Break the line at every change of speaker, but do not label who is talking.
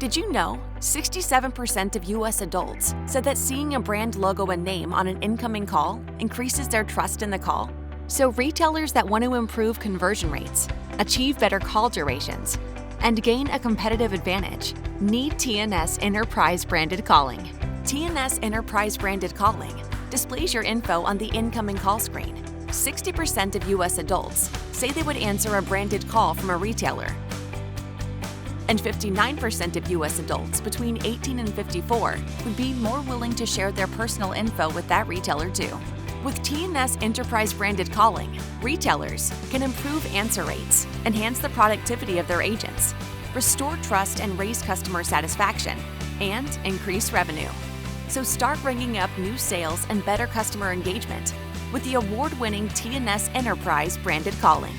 Did you know 67% of U.S. adults said that seeing a brand logo and name on an incoming call increases their trust in the call? So retailers that want to improve conversion rates, achieve better call durations, and gain a competitive advantage need TNS Enterprise Branded Calling. TNS Enterprise Branded Calling displays your info on the incoming call screen. 60% of U.S. adults say they would answer a branded call from a retailer. And 59% of U.S. adults between 18 and 54 would be more willing to share their personal info with that retailer too. With TNS Enterprise Branded Calling, retailers can improve answer rates, enhance the productivity of their agents, restore trust and raise customer satisfaction, and increase revenue. So start ringing up new sales and better customer engagement with the award-winning TNS Enterprise Branded Calling.